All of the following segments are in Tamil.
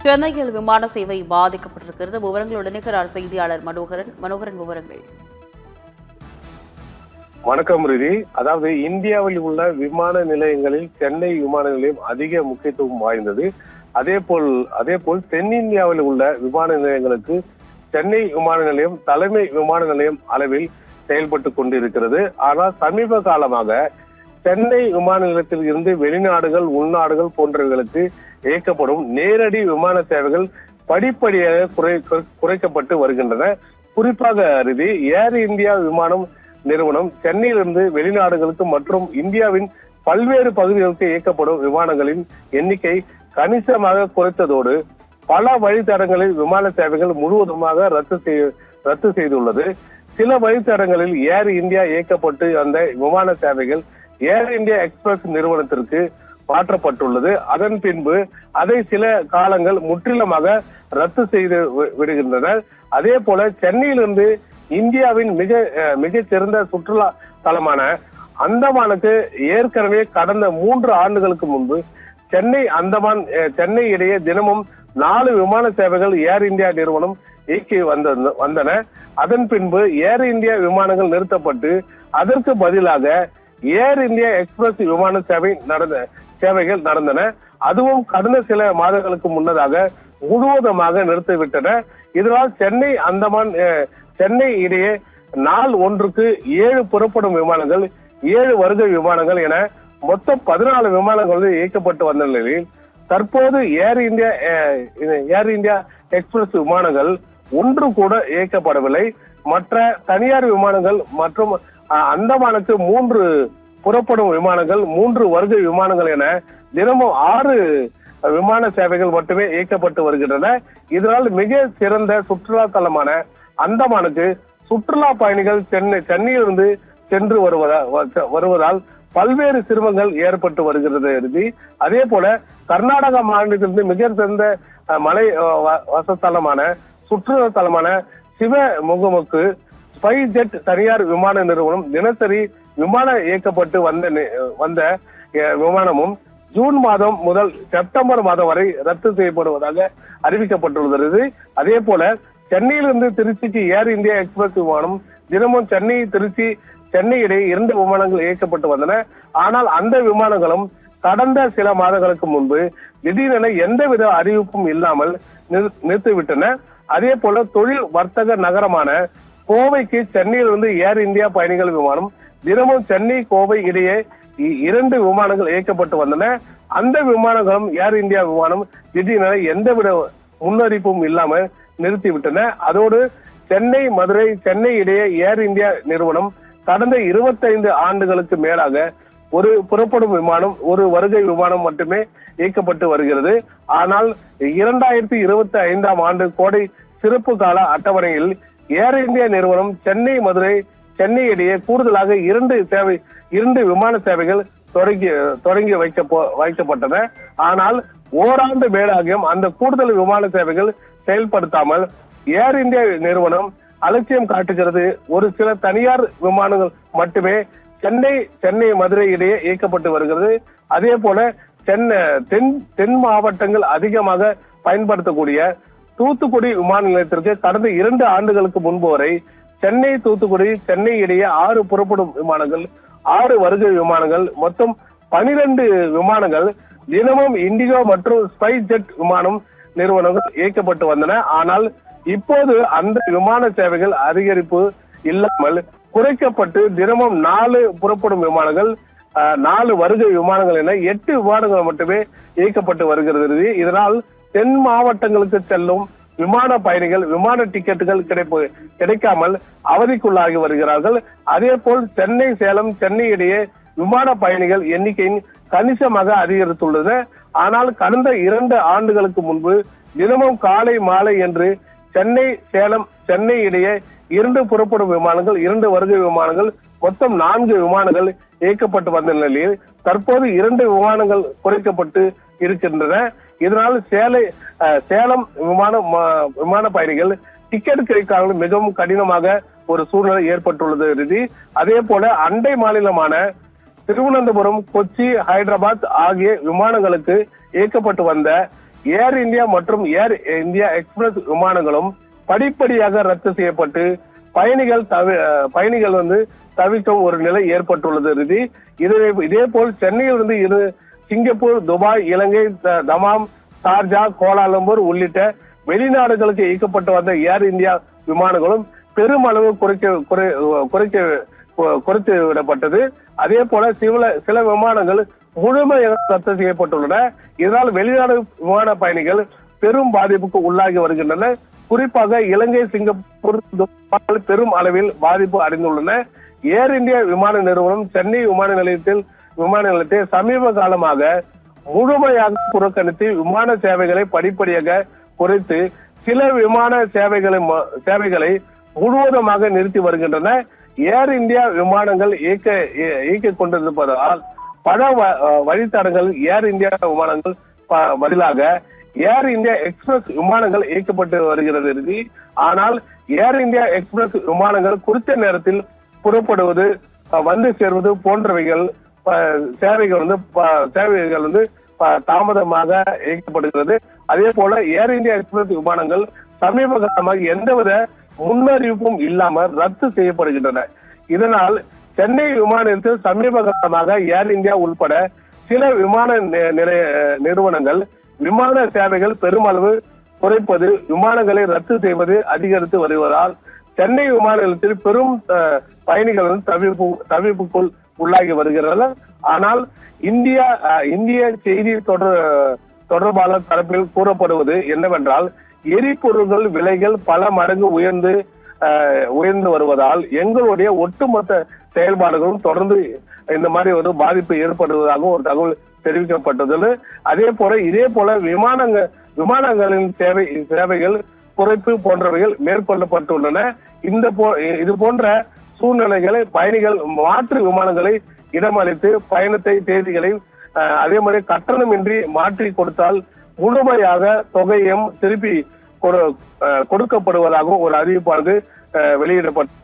சென்னையில் விமான சேவை பாதிக்கப்பட்டிருக்கிறது. விவரங்களுடன் இருக்கிறார் செய்தியாளர் மனோகரன். விவரங்கள். வணக்கம் ரிதி. அதாவது இந்தியாவில் உள்ள விமான நிலையங்களில் சென்னை விமான நிலையம் அதிக முக்கியத்துவம் வாய்ந்தது. அதேபோல் தென்னிந்தியாவில் உள்ள விமான நிலையங்களுக்கு சென்னை விமான நிலையம் தலைமை விமான நிலையம் அளவில் செயல்பட்டு கொண்டிருக்கிறது. ஆனால் சமீப காலமாக சென்னை விமான நிலையத்தில் இருந்து வெளிநாடுகள் உள்நாடுகள் போன்றவர்களுக்கு இயக்கப்படும் நேரடி விமான சேவைகள் படிப்படியாக குறைக்கப்பட்டு வருகின்றன. குறிப்பாக ரிதி, ஏர் இந்தியா விமானம் நிறுவனம் சென்னையிலிருந்து வெளிநாடுகளுக்கு மற்றும் இந்தியாவின் பல்வேறு பகுதிகளுக்கு இயக்கப்படும் விமானங்களின் எண்ணிக்கை கணிசமாக குறைத்ததோடு பல வழித்தடங்களில் விமான சேவைகள் முழுவதுமாக ரத்து செய்துள்ளது. சில வழித்தடங்களில் ஏர் இந்தியா இயக்கப்பட்டு அந்த விமான சேவைகள் ஏர் இந்தியா எக்ஸ்பிரஸ் நிறுவனத்திற்கு மாற்றப்பட்டுள்ளது. அதன் பின்பு அதை சில காலங்கள் முற்றிலுமாக ரத்து செய்து விடுகின்றனர். அதே போல சென்னையிலிருந்து இந்தியாவின் மிகச்சிறந்த சுற்றுலா தலமான அந்தமானுக்கு ஏற்கனவே கடந்த 3 ஆண்டுகளுக்கு முன்பு சென்னை இடையே தினமும் 4 விமான சேவைகள் ஏர் இந்தியா நிறுவனம் இயக்கி வந்தன. அதன் பின்பு ஏர் இந்தியா விமானங்கள் நிறுத்தப்பட்டு அதற்கு பதிலாக ஏர் இந்தியா எக்ஸ்பிரஸ் விமான சேவைகள் நடந்தன. அதுவும் கடந்த சில மாதங்களுக்கு முன்னதாக முழுவதுமாக நிறுத்திவிட்டன. இதனால் சென்னை இடையே நாள் ஒன்றுக்கு 7 புறப்படும் விமானங்கள் 7 வருகை விமானங்கள் என மொத்தம் 14 விமானங்கள் இயக்கப்பட்டு வந்த நிலையில் தற்போது ஏர் இந்தியா எக்ஸ்பிரஸ் விமானங்கள் ஒன்று கூட இயக்கப்படவில்லை. மற்ற தனியார் விமானங்கள் மற்றும் அந்தமானுக்கு 3 புறப்படும் விமானங்கள் 3 வருகை விமானங்கள் என தினமும் 6 விமான சேவைகள் மட்டுமே இயக்கப்பட்டு வருகின்றன. இதனால் மிக சிறந்த சுற்றுலா தலமான அந்தமானுக்கு சுற்றுலா பயணிகள் சென்னையிலிருந்து சென்று வருவதால் பல்வேறு சிரமங்கள் ஏற்பட்டு வருகிறது. அதே போல கர்நாடக மாநிலத்திலிருந்து மிக சிறந்த மலை வசத்தலமான சுற்றுலா தலமான சிவமுகமுக்கு ஸ்பைஸ் ஜெட் தனியார் விமான நிறுவனம் தினசரி விமானம் இயக்கப்பட்டு வந்த விமானமும் ஜூன் மாதம் முதல் செப்டம்பர் மாதம் வரை ரத்து செய்யப்படுவதாக அறிவிக்கப்பட்டுள்ளது. அதே போல சென்னையிலிருந்து திருச்சிக்கு ஏர் இந்தியா எக்ஸ்பிரஸ் விமானம் தினமும் சென்னை இடையே 2 விமானங்கள் இயக்கப்பட்டு வந்தன. ஆனால் அந்த விமானங்களும் கடந்த சில மாதங்களுக்கு முன்பு திடீரென எந்தவித அறிவிப்பும் இல்லாமல் நிறுத்திவிட்டன. அதே போல தொழில் வர்த்தக நகரமான கோவைக்கு சென்னையிலிருந்து ஏர் இந்தியா பயணிகள் விமானம் தினமும் சென்னை கோவை இடையே 2 விமானங்கள் இயக்கப்பட்டு வந்தன. அந்த விமானங்களும் ஏர் இந்தியா விமானம் திடீரென எந்தவித முன்னறிவிப்பும் இல்லாமல் நிறுத்திவிட்டன. அதோடு சென்னை மதுரை சென்னை இடையே ஏர் இந்தியா நிறுவனம் கடந்த 25 ஆண்டுகளுக்கு மேலாக ஒரு புறப்படும் விமானம் 1 வருகை விமானம் மட்டுமே இயக்கப்பட்டு வருகிறது. ஆனால் 2025ஆம் ஆண்டு கோடை சிறப்பு கால அட்டவணையில் ஏர் இந்தியா நிறுவனம் சென்னை மதுரை சென்னை இடையே கூடுதலாக 2 விமான சேவைகள் தொடங்கி வைக்கப்பட்டன. ஆனால் ஓராண்டு மேலாகியும் அந்த கூடுதல் விமான சேவைகள் செயல்படுத்தாமல் ஏர் இந்தியா நிறுவனம் அலட்சியம் காட்டுகிறது. ஒரு சில தனியார் விமானங்கள் மட்டுமே சென்னை மதுரை இடையே இயக்கப்பட்டு வருகிறது. அதே போல தென் மாவட்டங்கள் அதிகமாக பயன்படுத்தக்கூடிய தூத்துக்குடி விமான நிலையத்திற்கு கடந்த 2 ஆண்டுகளுக்கு முன்பு வரை தூத்துக்குடி சென்னை இடையே 6 புறப்படும் விமானங்கள் 6 வருகை விமானங்கள் மொத்தம் 12 விமானங்கள் தினமும் இண்டிகோ மற்றும் ஸ்பைஸ் ஜெட் விமானம் நிறுவனங்கள் இயக்கப்பட்டு வந்தன. ஆனால் இப்போது அந்த விமான சேவைகள் அதிகரிப்பு இல்லாமல் குறைக்கப்பட்டு தினமும் 4 புறப்படும் விமானங்கள் 4 வருகை விமானங்கள் என 8 விமானங்கள் மட்டுமே இயக்கப்பட்டு வருகிறது. இதனால் தென் மாவட்டங்களுக்கு செல்லும் விமான பயணிகள் விமான டிக்கெட்டுகள் கிடைக்காமல் அவதிக்குள்ளாகி வருகிறார்கள். அதே போல் சென்னை சேலம் சென்னை இடையே விமான பயணிகள் எண்ணிக்கையின் கணிசமாக அதிகரித்துள்ளது. ஆனால் கடந்த 2 ஆண்டுகளுக்கு முன்பு தினமும் காலை மாலை என்று சென்னை சேலம் சென்னை இடையே 2 புறப்படும் விமானங்கள் 2 வருகை விமானங்கள் மொத்தம் 4 விமானங்கள் இயக்கப்பட்டு வந்த நிலையில் தற்போது 2 விமானங்கள் குறைக்கப்பட்டு இருக்கின்றன. இதனால் சேலம் விமான பயணிகள் டிக்கெட் கிடைக்காமல் மிகவும் கடினமாக ஒரு சூழ்நிலை ஏற்பட்டுள்ளது. அதே போல அண்டை மாநிலமான திருவனந்தபுரம் கொச்சி ஹைதராபாத் ஆகிய விமானங்களுக்கு இயக்கப்பட்டு வந்த ஏர் இந்தியா மற்றும் ஏர் இந்தியா எக்ஸ்பிரஸ் விமானங்களும் படிப்படியாக ரத்து செய்யப்பட்டு பயணிகள் தவிர்க்கும் ஒரு நிலை ஏற்பட்டுள்ளது. இதே போல் சென்னையிலிருந்து சிங்கப்பூர், துபாய், இலங்கை, தமாம், ஷார்ஜா, கோலாலம்பூர் உள்ளிட்ட வெளிநாடுகளுக்கு இயக்கப்பட்டு வந்த ஏர் இந்தியா விமானங்களும் பெருமளவு குறைத்து விடப்பட்டது. அதே போல சில விமானங்கள் முழுமையாக ரத்து செய்யப்பட்டுள்ளன. இதனால் வெளிநாடு விமான பயணிகள் பெரும் பாதிப்புக்கு உள்ளாகி வருகின்றன. குறிப்பாக இலங்கை, சிங்கப்பூர், துபாய் பெரும் அளவில் பாதிப்பு அடைந்துள்ளன. ஏர் இந்தியா விமான நிறுவனம் சென்னை விமான நிலையத்தை சமீப காலமாக முழுமையாக புறக்கணித்து விமான சேவைகளை படிப்படியாக குறைத்து சில விமான சேவைகளை முழுவதுமாக நிறுத்தி வருகின்றன. ஏர் இந்தியா விமானங்கள் இயக்க கொண்டிருப்பதால் பல வழித்தடங்கள் ஏர் இந்தியா விமானங்கள் பதிலாக ஏர் இந்தியா எக்ஸ்பிரஸ் விமானங்கள் இயக்கப்பட்டு வருகிறது. ஆனால் ஏர் இந்தியா எக்ஸ்பிரஸ் விமானங்கள் குறித்த நேரத்தில் புறப்படுவது, வந்து சேர்வது போன்றவைகள் சேவைகள் தாமதமாக இயக்கப்படுகிறது. அதே போல ஏர் இந்தியா எக்ஸ்பிரஸ் விமானங்கள் சமீப காலமாக எந்தவித முன்னறிவிப்பும் இல்லாமல் ரத்து செய்யப்படுகின்றன. இதனால் சென்னை விமான நிலையத்தில் சமீப காலமாக ஏர் இந்தியா உட்பட சில விமான நிறுவனங்கள் விமான சேவைகள் பெருமளவு குறைப்பது, விமானங்களை ரத்து செய்வது அதிகரித்து வருவதால் சென்னை விமான நிலையத்தில் பெரும் பயணிகள் தவிப்புக்குள் உள்ளாகி வருகிறார்கள். ஆனால் இந்திய செய்தி தொடர்பாளர் தரப்பில் கூறப்படுவது என்னவென்றால், எரிபொருள்கள் விலைகள் பல மடங்கு உயர்ந்து வருவதால் எங்களுடைய ஒட்டுமொத்த செயல்பாடுகளும் தொடர்ந்து இந்த மாதிரி ஒரு பாதிப்பு ஏற்படுவதாக ஒரு தகவல் தெரிவிக்கப்பட்டது. இதே போல விமானங்களின் சேவைகள் குறைப்பு போன்றவைகள் மேற்கொள்ளப்பட்டுள்ளன. இது போன்ற சூழ்நிலைகளை பயணிகள் மாற்று விமானங்களை இடமளித்து பயணத்தை தேதிகளை அதே மாதிரி கட்டணமின்றி மாற்றி கொடுத்தால் முழுமையாக தொகையும் திருப்பி கொடுக்கப்படுவதாகவும் ஒரு அறிவிப்பானது வெளியிடப்பட்டது.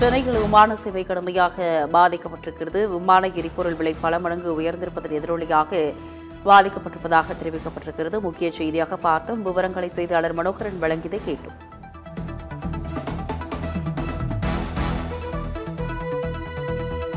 சென்னையில் விமான சேவை கடுமையாக பாதிக்கப்பட்டிருக்கிறது. விமான எரிபொருள் விலை பல மடங்கு உயர்ந்திருப்பதன் எதிரொலியாக பாதிக்கப்பட்டிருப்பதாக தெரிவிக்கப்பட்டிருக்கிறது. முக்கிய செய்தியாக பார்த்தோம். விவரங்களை செய்தியாளர் மனோகரன் வழங்கியதை கேட்டோம்.